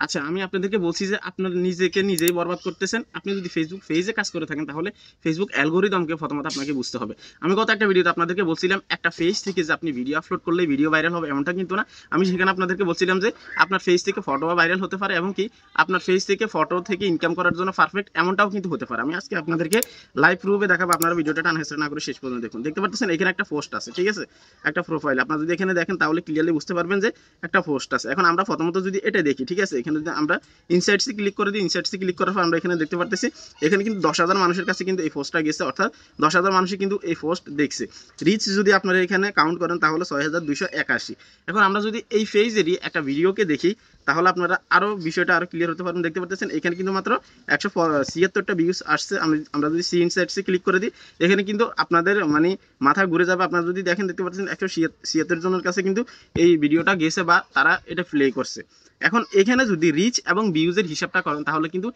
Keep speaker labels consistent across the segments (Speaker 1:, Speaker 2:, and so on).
Speaker 1: আচ্ছা, আমি আপনাদেরকে বলছি যে আপনার নিজেকে নিজেই বরবাদ করতেছেন। আপনি যদি ফেসবুক পেজে কাজ করে থাকেন তাহলে ফেসবুক অ্যালগরিদমকে প্রথমত আপনাকে বুঝতে হবে। আমি গত একটা ভিডিওতে আপনাদেরকে বলছিলাম একটা পেজ থেকে যে আপনি ভিডিও আপলোড করলেই ভিডিও ভাইরাল হবে এমনটা কিন্তু না। আমি সেখানে আপনাদেরকে বলছিলাম যে আপনার পেজ থেকে ফটোও ভাইরাল হতে পারে এবং কি আপনার পেজ থেকে ফটো থেকে ইনকাম করার জন্য পারফেক্ট এমনটাও কিন্তু হতে পারে। আমি আজকে আপনাদেরকে লাইভ প্রুফে দেখাবো। আপনারা ভিডিওটা টানহেসরা না করে শেষ পর্যন্ত দেখুন। দেখতে পাচ্ছেন এখানে একটা পোস্ট আছে, ঠিক আছে? একটা প্রোফাইল আপনারা যদি এখানে দেখেন তাহলে ক্লিয়ারলি বুঝতে পারবেন যে একটা পোস্ট আছে। এখন আমরা প্রথমত যদি এটা দেখি, ঠিক আছে? এখানে যদি আমরা ইনসাইটসে ক্লিক করে দিই, ইনসাইটসে ক্লিক করার পর আমরা এখানে দেখতে পারতেছি এখানে কিন্তু 10,000 মানুষের কাছে কিন্তু এই পোস্টটা গেছে, অর্থাৎ 10,000 মানুষই কিন্তু এই পোস্ট দেখছে। রিচ যদি আপনারা এখানে কাউন্ট করেন তাহলে 6,281। এখন আমরা যদি এই পেজেরই একটা ভিডিওকে দেখি তাহলে আপনারা আরও বিষয়টা আরও ক্লিয়ার হতে পারবেন। দেখতে পাচ্ছেন এখানে কিন্তু মাত্র 176টা ভিউজ আসছে। আমরা যদি সি ইনসাইটসে ক্লিক করে দিই এখানে কিন্তু আপনাদের মানে মাথা ঘুরে যাবে। আপনারা যদি দেখেন দেখতে পাচ্ছেন 176 জনের কাছে কিন্তু এই ভিডিওটা গেছে বা তারা এটা প্লে করছে। এখন এখানে যদি রিচ এবং ভিউজের হিসাবটা করেন তাহলে কিন্তু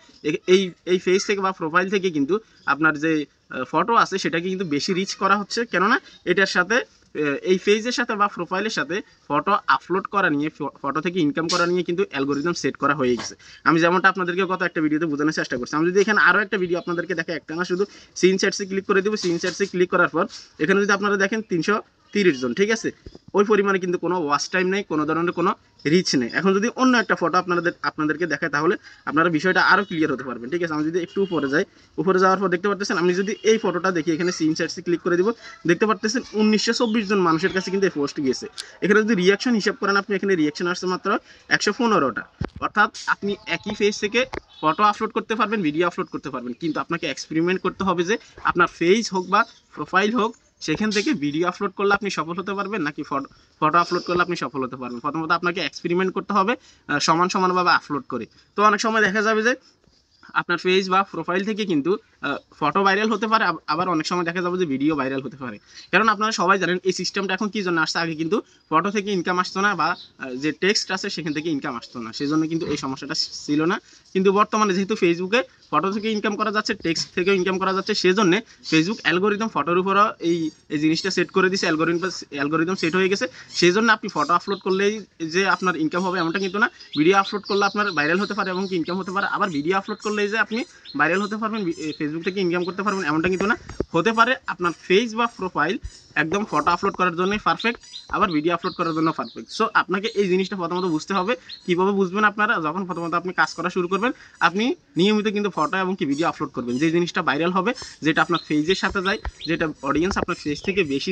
Speaker 1: এই এই পেজ থেকে বা প্রোফাইল থেকে কিন্তু আপনার যে ফটো আছে সেটাকে কিন্তু বেশি রিচ করা হচ্ছে, কেননা এটার সাথে এই পেজের সাথে বা প্রোফাইলের সাথে ফটো আপলোড করা নিয়ে, ফটো থেকে ইনকাম করা নিয়ে কিন্তু অ্যালগোরিদম সেট করা হয়ে গেছে। আমি যেমনটা আপনাদেরকে গত একটা ভিডিওতে বোঝানোর চেষ্টা করছি। আমি যদি এখানে আরও একটা ভিডিও আপনাদেরকে দেখে, একটা না শুধু সিন চ্যাটসে ক্লিক করে দেবো। সিন চ্যাটসে ক্লিক করার পর এখানে যদি আপনারা দেখেন 330 জন, ঠিক আছে? ওই পরিমাণে কিন্তু কোনো ওয়াচ টাইম নেই, কোনো ধরনের কোনো রিচ নেই। এখন যদি অন্য একটা ফটো আপনাদেরকে দেখায় তাহলে আপনারা বিষয়টা আরও ক্লিয়ার হতে পারবেন, ঠিক আছে? আমি যদি একটু উপরে যাই, উপরে যাওয়ার পর দেখতে পারতেছেন আমি যদি এই ফটোটা দেখি এখানে সিন চ্যাটসে ক্লিক করে দিব, দেখতে পারতেছেন 1924 জন মানুষের কাছে কিন্তু এই পোস্ট গিয়েছে। এখানে যদি রিয়াকশন হিসাব করেন আপনি এখানে রিয়াকশন আসছে মাত্র 115টা। অর্থাৎ আপনি একই পেজ থেকে ফটো আপলোড করতে পারবেন, ভিডিও আপলোড করতে পারবেন, কিন্তু আপনাকে এক্সপেরিমেন্ট করতে হবে যে আপনার পেজ হোক বা প্রোফাইল হোক সেখান থেকে ভিডিও আপলোড করলে আপনি সফল হতে পারবেন নাকি ফটো আপলোড করলে আপনি সফল হতে পারবেন। প্রথমত আপনাকে এক্সপেরিমেন্ট করতে হবে সমান সমানভাবে আপলোড করে। তো অনেক সময় দেখা যাবে যে আপনার পেজ বা প্রোফাইল থেকে কিন্তু ফটো ভাইরাল হতে পারে, আবার অনেক সময় দেখা যাবে যে ভিডিও ভাইরাল হতে পারে। কারণ আপনারা সবাই জানেন এই সিস্টেমটা এখন কি জন্য আসছে। আগে কিন্তু ফটো থেকে ইনকাম আসতো না বা যে টেক্সট আছে সেখান থেকে ইনকাম আসতো না, সেই জন্য কিন্তু এই সমস্যাটা ছিল না। কিন্তু বর্তমানে যেহেতু ফেসবুকে ফটো থেকে ইনকাম করা যাচ্ছে, টেক্সট থেকেও ইনকাম করা যাচ্ছে, সেজন্য ফেসবুক অ্যালগোরিদম ফটোর উপরও এই জিনিসটা সেট করে দিয়েছে। অ্যালগোরিদম সেট হয়ে গেছে, সেই জন্য আপনি ফটো আপলোড করলেই যে আপনার ইনকাম হবে এমনটা কিন্তু না। ভিডিও আপলোড করলে আপনার ভাইরাল হতে পারে এবং কি ইনকাম হতে পারে। আবার ভিডিও আপলোড করলে যে আপনি ভাইরাল হতে পারবেন, ফেসবুক থেকে ইনকাম করতে পারবেন এমনটা কিন্তু না। হতে পারে আপনার পেজ বা প্রোফাইল একদম ফটো আপলোড করার জন্যই পারফেক্ট, আবার ভিডিও আপলোড করার জন্য পারফেক্ট। সো আপনাকে এই জিনিসটা প্রথমত বুঝতে হবে। কীভাবে বুঝবেন আপনারা? যখন প্রথমত আপনি কাজ করা শুরু করবেন আপনি নিয়মিত কিন্তু ফটো এবং কি ভিডিও আপলোড করবেন। যে জিনিসটা ভাইরাল হবে, যেটা আপনার পেজের সাথে যায়, যেটা অডিয়েন্স আপনার পেজ থেকে বেশি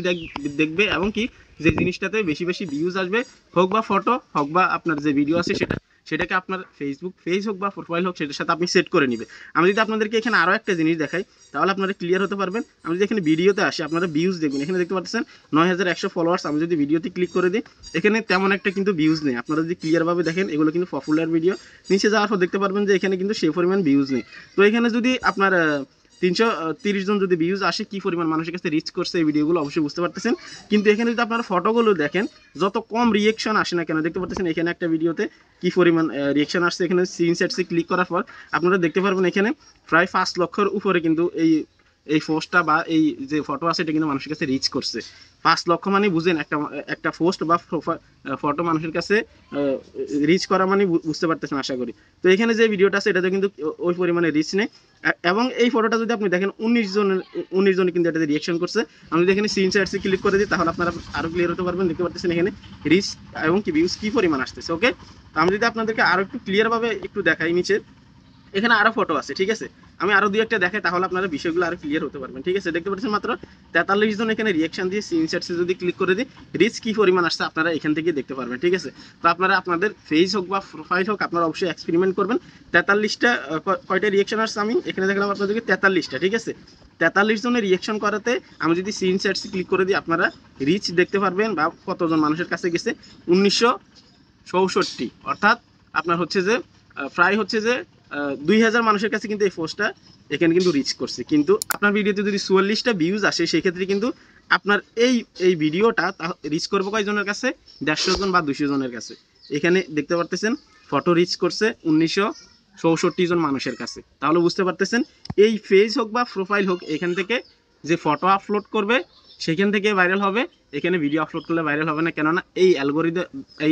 Speaker 1: দেখবে এবং কি যে জিনিসটাতে বেশি বেশি ভিউজ আসবে, হোক বা ফটো হোক বা আপনার যে ভিডিও আছে সেটাকে আপনার ফেসবুক পেজ হোক বা প্রোফাইল হোক সেটার সাথে আপনি সেট করে নেবেন। আমি যদি আপনাদেরকে এখানে আরও একটা জিনিস দেখাই তাহলে আপনারা ক্লিয়ার হতে পারবেন। আমি যদি এখানে ভিডিওতে আসি আপনারা ভিউজ দেখবেন, এখানে দেখতে পাচ্ছেন 9,100 ফলোয়ার্স। আমি যদি ভিডিওতে ক্লিক করে দিই এখানে তেমন একটা কিন্তু ভিউজ নেই। আপনারা যদি ক্লিয়ারভাবে দেখেন এগুলো কিন্তু পপুলার ভিডিও। নিচে যাওয়ার পর দেখতে পারবেন যে এখানে কিন্তু সেই পরিমাণ ভিউজ নেই। তো এখানে যদি আপনার 330 জন যদি ভিউজ আসে, কী পরিমাণ মানুষের কাছে রিচ করছে এই ভিডিওগুলো অবশ্যই বুঝতে পারতেছেন। কিন্তু এখানে যদি আপনারা ফটোগুলো দেখেন যত কম রিয়েকশন আসে না কেন, দেখতে পাচ্ছেন এখানে একটা ভিডিওতে কী পরিমাণ রিয়েকশন আসছে। এখানে সিন সেটসে ক্লিক করার পর আপনারা দেখতে পারবেন এখানে প্রায় 5 লক্ষের উপরে কিন্তু এই পোস্টটা বা এই যে ফটো আছে এটা কিন্তু মানুষের কাছে রিচ করছে। 5 লক্ষ মানে বুঝেন একটা পোস্ট বা ফটো মানুষের কাছে রিচ করা মানে বুঝতে পারতেছেন আশা করি। তো এখানে যে ভিডিওটা আছে এটাতে কিন্তু ওই পরিমাণে রিচ নেই। এবং এই ফটোটা যদি আপনি দেখেন 19 জন কিন্তু এটাতে রিয়েকশন করছে। আমি যদি এখানে সিন চ্যাটসে ক্লিক করে দিই তাহলে আপনারা আরও ক্লিয়ার হতে পারবেন। দেখতে পাচ্ছেন এখানে রিচ এবং কি ভিউজ কী পরিমাণ আসতেছে। ওকে, তো আমি যদি আপনাদেরকে আরও একটু ক্লিয়ারভাবে একটু দেখাই, নিচে এখানে আরও ফটো আছে, ঠিক আছে? আমি আরও 2-1টা দেখাই তাহলে আপনারা বিষয়গুলো আরও ক্লিয়ার হতে পারবেন, ঠিক আছে? দেখতে পাচ্ছেন মাত্র 43 জন এখানে রিয়েকশন দিয়ে সিন চ্যাটসে যদি ক্লিক করে দিই রিচ কী পরিমাণ আসছে আপনারা এখান থেকে দেখতে পারবেন, ঠিক আছে? তো আপনারা আপনাদের পেজ হোক বা প্রোফাইল হোক আপনারা অবশ্যই এক্সপেরিমেন্ট করবেন। 43টা কয়টা রিয়েকশন আসছে আমি এখানে দেখলাম আপনাদেরকে 43টা, ঠিক আছে? 43 জনের রিয়েকশন করাতে আমি যদি সিন চ্যাটসে ক্লিক করে দিই আপনারা রিচ দেখতে পারবেন বা কতজন মানুষের কাছে গেছে। 1964, অর্থাৎ আপনার হচ্ছে যে প্রায় হচ্ছে যে 2,000 মানুষের কাছে কিন্তু এই পোস্টটা এখানে কিন্তু রিচ করছে। কিন্তু আপনার ভিডিওতে যদি 44টা ভিউজ আসে সেক্ষেত্রে কিন্তু আপনার এই ভিডিওটা রিচ করবো কয়জনের কাছে? 150 জন বা 200 জনের কাছে। এখানে দেখতে পারতেছেন ফটো রিচ করছে 1964 জন মানুষের কাছে। তাহলে বুঝতে পারতেছেন এই পেজ হোক বা প্রোফাইল হোক এখান থেকে যে ফটো আপলোড করবে সেখান থেকে ভাইরাল হবে, এখানে ভিডিও আপলোড করলে ভাইরাল হবে না। কেননা এই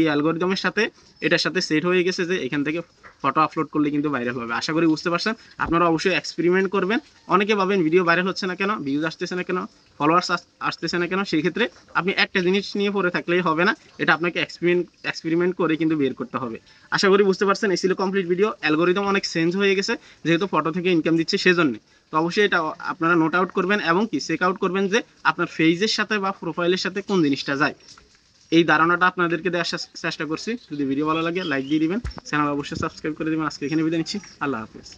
Speaker 1: অ্যালগোরিদমের সাথে এটার সাথে সেট হয়ে গেছে যে এখান থেকে ফটো আপলোড করলে কিন্তু ভাইরাল হবে। আশা করি বুঝতে পারছেন। আপনারা অবশ্যই এক্সপেরিমেন্ট করবেন। অনেকে ভাবেন ভিডিও ভাইরাল হচ্ছে না কেন, ভিউজ আসতেছে না কেন, ফলোয়ার্স আসতেছে না কেন। সেই ক্ষেত্রে আপনি একটা জিনিস নিয়ে পড়ে থাকলেই হবে না, এটা আপনাকে এক্সপেরিমেন্ট করে কিন্তু বের করতে হবে। আশা করি বুঝতে পারছেন। এই ছিল কমপ্লিট ভিডিও। অ্যালগোরিদম অনেক চেঞ্জ হয়ে গেছে যেহেতু ফটো থেকে ইনকাম দিচ্ছে সেজন্য। তো অবশ্যই এটা আপনারা নোট আউট করবেন এবং কি চেক আউট করবেন যে আপনার পেজের সাথে বা প্রোফাইলের সাথে কোন জিনিসটা যায়। এই ধারণাটা আপনাদেরকে দেওয়ার চেষ্টা করছি। যদি ভিডিও ভালো লাগে লাইক দিয়ে দিবেন, চ্যানেল অবশ্যই সাবস্ক্রাইব করে দিবেন। আজকে এখানে বিদায় নিচ্ছি। আল্লাহ হাফেজ।